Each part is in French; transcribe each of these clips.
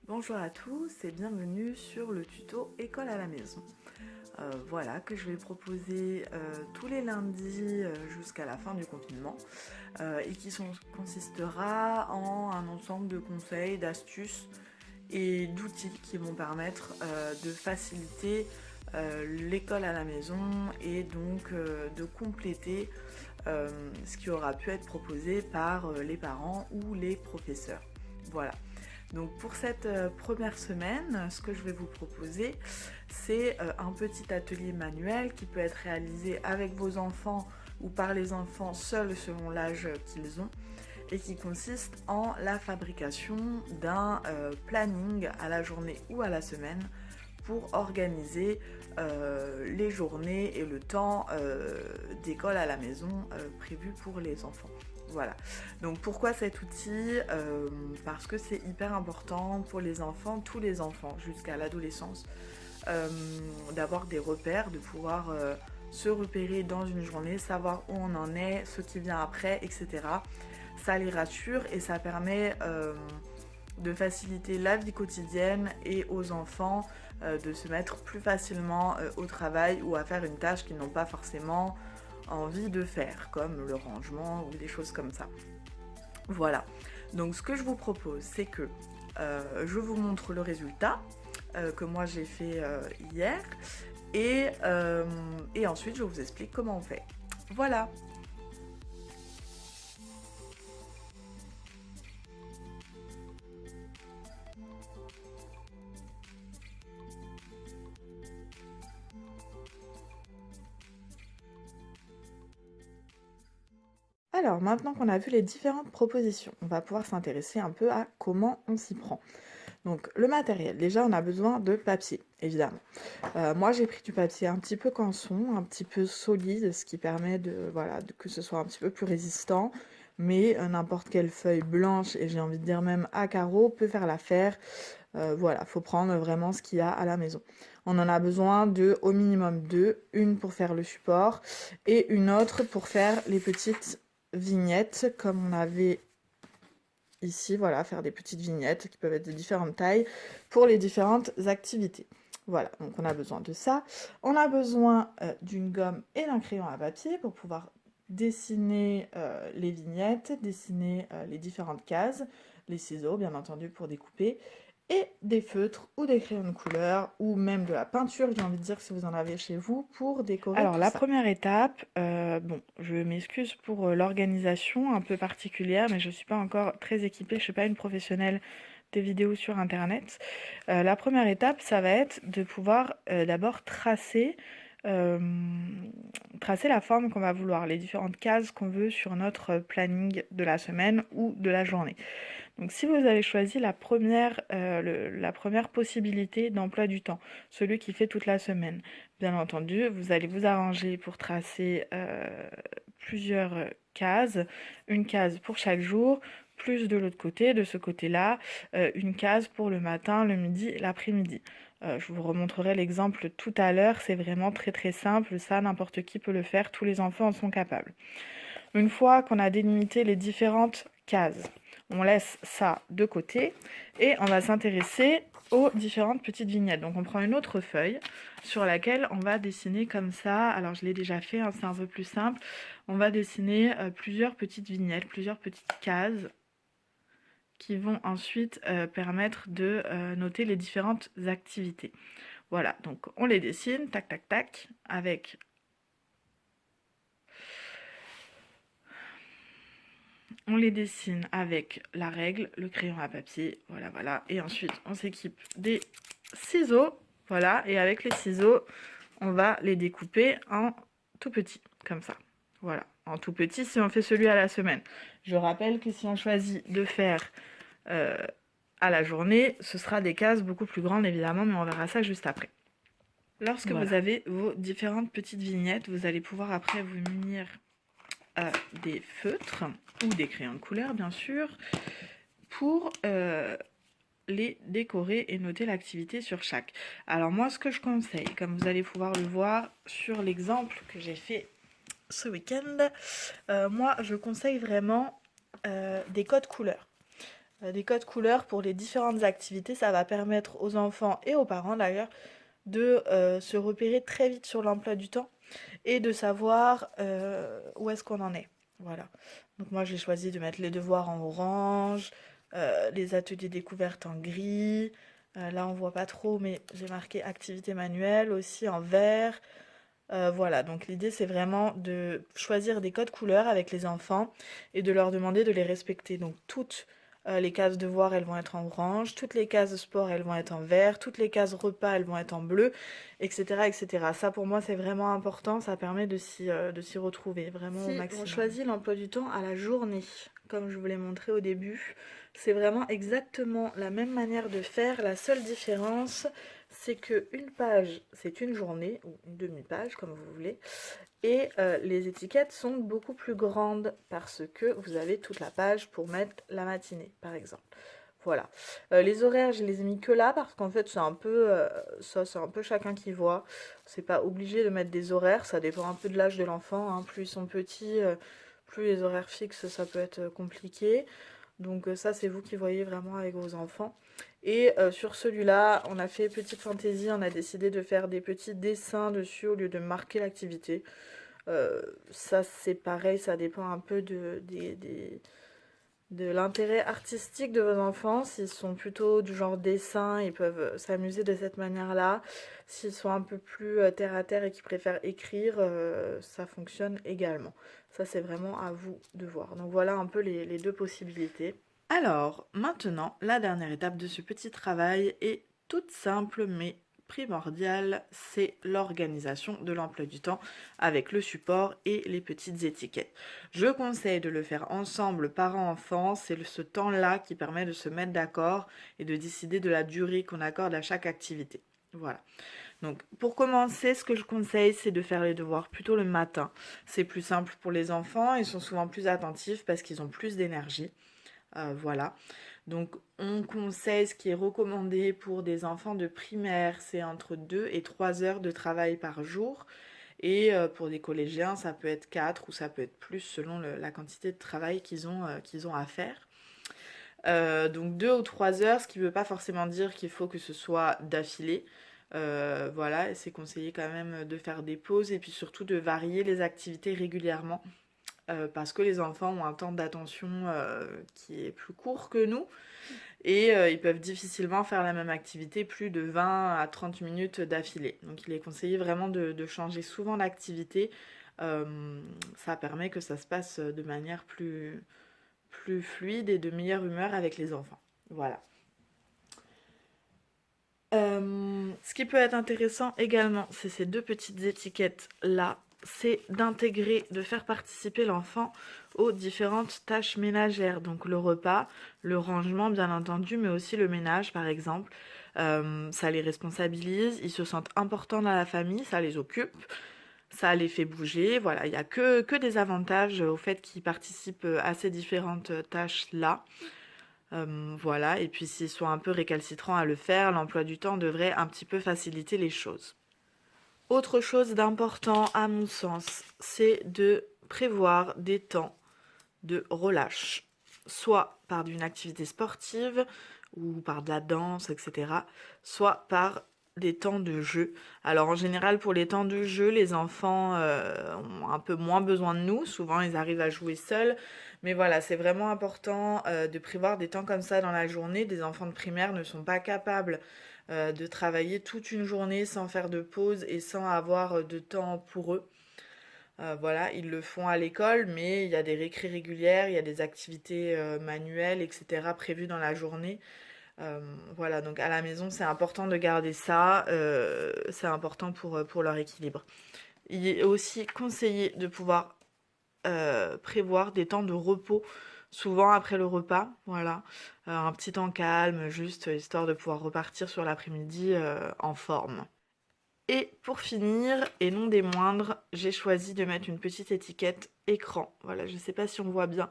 Bonjour à tous et bienvenue sur le tuto école à la maison. Voilà que je vais proposer tous les lundis jusqu'à la fin du confinement et qui consistera en un ensemble de conseils, d'astuces et d'outils qui vont permettre de faciliter l'école à la maison et donc de compléter ce qui aura pu être proposé par les parents ou les professeurs. Voilà. Donc pour cette première semaine, ce que je vais vous proposer, c'est un petit atelier manuel qui peut être réalisé avec vos enfants ou par les enfants seuls selon l'âge qu'ils ont et qui consiste en la fabrication d'un planning à la journée ou à la semaine pour organiser les journées et le temps d'école à la maison prévu pour les enfants. Voilà. Donc pourquoi cet outil parce que c'est hyper important pour les enfants, tous les enfants jusqu'à l'adolescence, d'avoir des repères, de pouvoir se repérer dans une journée, savoir où on en est, ce qui vient après, etc. Ça les rassure et ça permet de faciliter la vie quotidienne et aux enfants de se mettre plus facilement au travail ou à faire une tâche qu'ils n'ont pas forcément envie de faire, comme le rangement ou des choses comme ça. Voilà, donc ce que je vous propose, c'est que je vous montre le résultat que moi j'ai fait hier et ensuite je vous explique comment on fait. Voilà. Alors maintenant qu'on a vu les différentes propositions, on va pouvoir s'intéresser un peu à comment on s'y prend. Donc le matériel, déjà on a besoin de papier, évidemment. Moi j'ai pris du papier un petit peu canson, un petit peu solide, ce qui permet que ce soit un petit peu plus résistant, mais n'importe quelle feuille blanche, et j'ai envie de dire même à carreaux, peut faire l'affaire. Voilà, faut prendre vraiment ce qu'il y a à la maison. On en a besoin de au minimum deux, une pour faire le support et une autre pour faire les petites vignettes comme on avait ici, voilà, faire des petites vignettes qui peuvent être de différentes tailles pour les différentes activités. Voilà, donc on a besoin de ça. On a besoin d'une gomme et d'un crayon à papier pour pouvoir dessiner les vignettes, dessiner les différentes cases, les ciseaux bien entendu pour découper, et des feutres ou des crayons de couleur ou même de la peinture, j'ai envie de dire si vous en avez chez vous, pour décorer. Alors la première étape, bon, je m'excuse pour l'organisation un peu particulière, mais je ne suis pas encore très équipée, je ne suis pas une professionnelle des vidéos sur internet. La première étape, ça va être de pouvoir d'abord euh, tracer la forme qu'on va vouloir, les différentes cases qu'on veut sur notre planning de la semaine ou de la journée. Donc si vous avez choisi la première possibilité d'emploi du temps, celui qui fait toute la semaine, bien entendu, vous allez vous arranger pour tracer plusieurs cases, une case pour chaque jour, plus de l'autre côté, de ce côté-là, une case pour le matin, le midi, l'après-midi. Je vous remontrerai l'exemple tout à l'heure, c'est vraiment très très simple, ça n'importe qui peut le faire, tous les enfants en sont capables. Une fois qu'on a délimité les différentes cases, on laisse ça de côté et on va s'intéresser aux différentes petites vignettes. Donc on prend une autre feuille sur laquelle on va dessiner comme ça. Alors je l'ai déjà fait, hein, c'est un peu plus simple. On va dessiner plusieurs petites vignettes, plusieurs petites cases qui vont ensuite permettre de noter les différentes activités. Voilà, donc on les dessine, tac, tac, tac, avec on les dessine avec la règle, le crayon à papier, voilà, voilà. Et ensuite, on s'équipe des ciseaux, voilà. Et avec les ciseaux, on va les découper en tout petits, comme ça. Voilà, en tout petit si on fait celui à la semaine. Je rappelle que si on choisit de faire à la journée, ce sera des cases beaucoup plus grandes, évidemment, mais on verra ça juste après. Lorsque vous avez vos différentes petites vignettes, vous allez pouvoir après vous munir des feutres ou des crayons de couleur bien sûr pour les décorer et noter l'activité sur chaque. Alors moi ce que je conseille, comme vous allez pouvoir le voir sur l'exemple que j'ai fait ce week-end, moi je conseille vraiment des codes couleurs. des codes couleurs pour les différentes activités. Ça va permettre aux enfants et aux parents d'ailleurs de se repérer très vite sur l'emploi du temps et de savoir où est-ce qu'on en est. Voilà. Donc moi j'ai choisi de mettre les devoirs en orange, les ateliers découvertes en gris. Là on voit pas trop, mais j'ai marqué activité manuelle aussi en vert. Voilà, donc l'idée c'est vraiment de choisir des codes couleurs avec les enfants et de leur demander de les respecter. Donc toutes les cases devoirs elles vont être en orange, toutes les cases sport elles vont être en vert, toutes les cases repas elles vont être en bleu, etc. etc. Ça pour moi c'est vraiment important, ça permet de s'y retrouver vraiment au maximum. On choisit l'emploi du temps à la journée, comme je vous l'ai montré au début. C'est vraiment exactement la même manière de faire, la seule différence c'est que une page, c'est une journée, ou une demi-page, comme vous voulez, et les étiquettes sont beaucoup plus grandes parce que vous avez toute la page pour mettre la matinée, par exemple. Voilà. Les horaires, je les ai mis que là parce qu'en fait, c'est un peu ça, c'est un peu chacun qui voit. C'est pas obligé de mettre des horaires, ça dépend un peu de l'âge de l'enfant, hein. Plus ils sont petits, plus les horaires fixes, ça peut être compliqué. Donc ça, c'est vous qui voyez vraiment avec vos enfants. Et sur celui-là, on a fait petite fantaisie, on a décidé de faire des petits dessins dessus au lieu de marquer l'activité. Ça, c'est pareil, ça dépend un peu de l'intérêt artistique de vos enfants. S'ils sont plutôt du genre dessin, ils peuvent s'amuser de cette manière-là. S'ils sont un peu plus terre à terre et qui préfèrent écrire, ça fonctionne également. Ça, c'est vraiment à vous de voir. Donc voilà un peu les deux possibilités. Alors, maintenant, la dernière étape de ce petit travail est toute simple mais primordiale, c'est l'organisation de l'emploi du temps avec le support et les petites étiquettes. Je conseille de le faire ensemble, parents-enfants, c'est ce temps-là qui permet de se mettre d'accord et de décider de la durée qu'on accorde à chaque activité. Voilà. Donc pour commencer, ce que je conseille, c'est de faire les devoirs plutôt le matin. C'est plus simple pour les enfants, ils sont souvent plus attentifs parce qu'ils ont plus d'énergie. Voilà. Donc on conseille, ce qui est recommandé pour des enfants de primaire, c'est entre 2 et 3 heures de travail par jour. Et pour des collégiens, ça peut être 4 ou ça peut être plus selon la quantité de travail qu'ils ont à faire. Donc 2 ou 3 heures, ce qui ne veut pas forcément dire qu'il faut que ce soit d'affilée. Voilà, c'est conseillé quand même de faire des pauses et puis surtout de varier les activités régulièrement. Parce que les enfants ont un temps d'attention qui est plus court que nous et ils peuvent difficilement faire la même activité plus de 20 à 30 minutes d'affilée. Donc il est conseillé vraiment de changer souvent l'activité. Ça permet que ça se passe de manière plus fluide et de meilleure humeur avec les enfants. Voilà. Ce qui peut être intéressant également, c'est ces deux petites étiquettes là, c'est d'intégrer, de faire participer l'enfant aux différentes tâches ménagères, donc le repas, le rangement bien entendu, mais aussi le ménage par exemple. Ça les responsabilise, ils se sentent importants dans la famille, ça les occupe, ça les fait bouger, voilà, il n'y a que des avantages au fait qu'ils participent à ces différentes tâches là. Voilà, et puis s'ils sont un peu récalcitrants à le faire, l'emploi du temps devrait un petit peu faciliter les choses. Autre chose d'important à mon sens, c'est de prévoir des temps de relâche, soit par une activité sportive ou par de la danse, etc., soit par des temps de jeu. Alors en général, pour les temps de jeu, les enfants ont un peu moins besoin de nous. Souvent, ils arrivent à jouer seuls. Mais voilà, c'est vraiment important de prévoir des temps comme ça dans la journée. Des enfants de primaire ne sont pas capables de travailler toute une journée sans faire de pause et sans avoir de temps pour eux. Voilà, ils le font à l'école, mais il y a des récrés régulières, il y a des activités manuelles, etc. prévues dans la journée. Voilà, donc à la maison, c'est important de garder ça, c'est important pour leur équilibre. Il est aussi conseillé de pouvoir prévoir des temps de repos, souvent après le repas, voilà. Un petit temps calme, juste histoire de pouvoir repartir sur l'après-midi en forme. Et pour finir, et non des moindres, j'ai choisi de mettre une petite étiquette écran. Voilà, je ne sais pas si on voit bien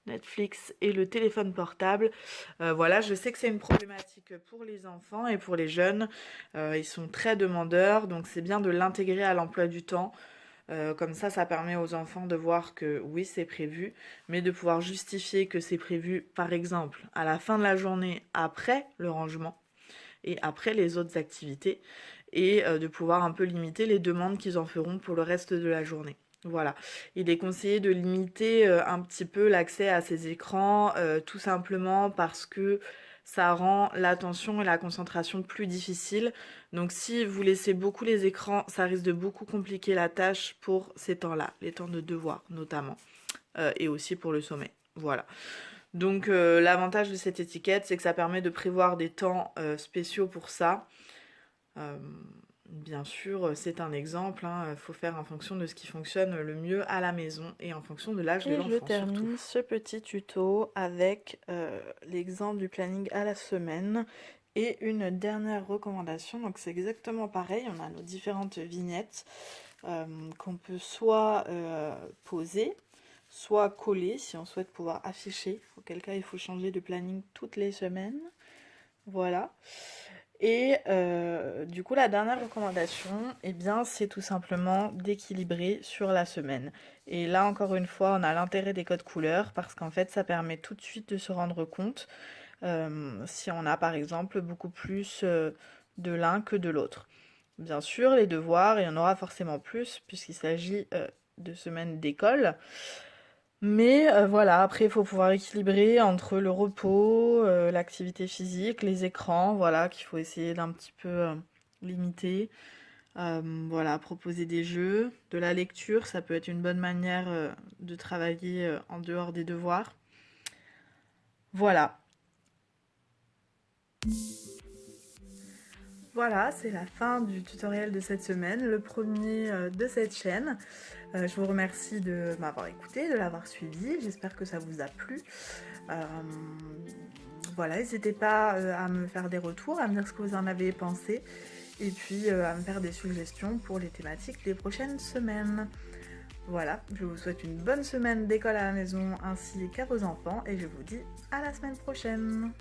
Netflix et le téléphone portable. Voilà, je sais que c'est une problématique pour les enfants et pour les jeunes. Ils sont très demandeurs, donc c'est bien de l'intégrer à l'emploi du temps. Comme ça permet aux enfants de voir que oui, c'est prévu, mais de pouvoir justifier que c'est prévu, par exemple, à la fin de la journée, après le rangement et après les autres activités, et de pouvoir un peu limiter les demandes qu'ils en feront pour le reste de la journée. Voilà, il est conseillé de limiter un petit peu l'accès à ces écrans, tout simplement parce que ça rend l'attention et la concentration plus difficiles. Donc si vous laissez beaucoup les écrans, ça risque de beaucoup compliquer la tâche pour ces temps-là, les temps de devoir notamment, et aussi pour le sommeil. Voilà. Donc l'avantage de cette étiquette, c'est que ça permet de prévoir des temps spéciaux pour ça. Bien sûr, c'est un exemple, hein, faut faire en fonction de ce qui fonctionne le mieux à la maison et en fonction de l'âge de l'enfant. Et je termine ce petit tuto avec l'exemple du planning à la semaine et une dernière recommandation. Donc c'est exactement pareil, on a nos différentes vignettes qu'on peut soit poser, soit coller si on souhaite pouvoir afficher, auquel cas il faut changer de planning toutes les semaines. Voilà. Et du coup, la dernière recommandation, eh bien, c'est tout simplement d'équilibrer sur la semaine. Et là, encore une fois, on a l'intérêt des codes couleurs parce qu'en fait, ça permet tout de suite de se rendre compte si on a, par exemple, beaucoup plus de l'un que de l'autre. Bien sûr, les devoirs, il y en aura forcément plus puisqu'il s'agit de semaines d'école. Mais voilà, après il faut pouvoir équilibrer entre le repos, l'activité physique, les écrans, voilà, qu'il faut essayer d'un petit peu limiter. Voilà, proposer des jeux, de la lecture, ça peut être une bonne manière de travailler en dehors des devoirs. Voilà. Voilà, c'est la fin du tutoriel de cette semaine, le premier de cette chaîne. Je vous remercie de m'avoir écouté, de l'avoir suivi, j'espère que ça vous a plu. Voilà, n'hésitez pas à me faire des retours, à me dire ce que vous en avez pensé, et puis à me faire des suggestions pour les thématiques des prochaines semaines. Voilà, je vous souhaite une bonne semaine d'école à la maison ainsi qu'à vos enfants, et je vous dis à la semaine prochaine.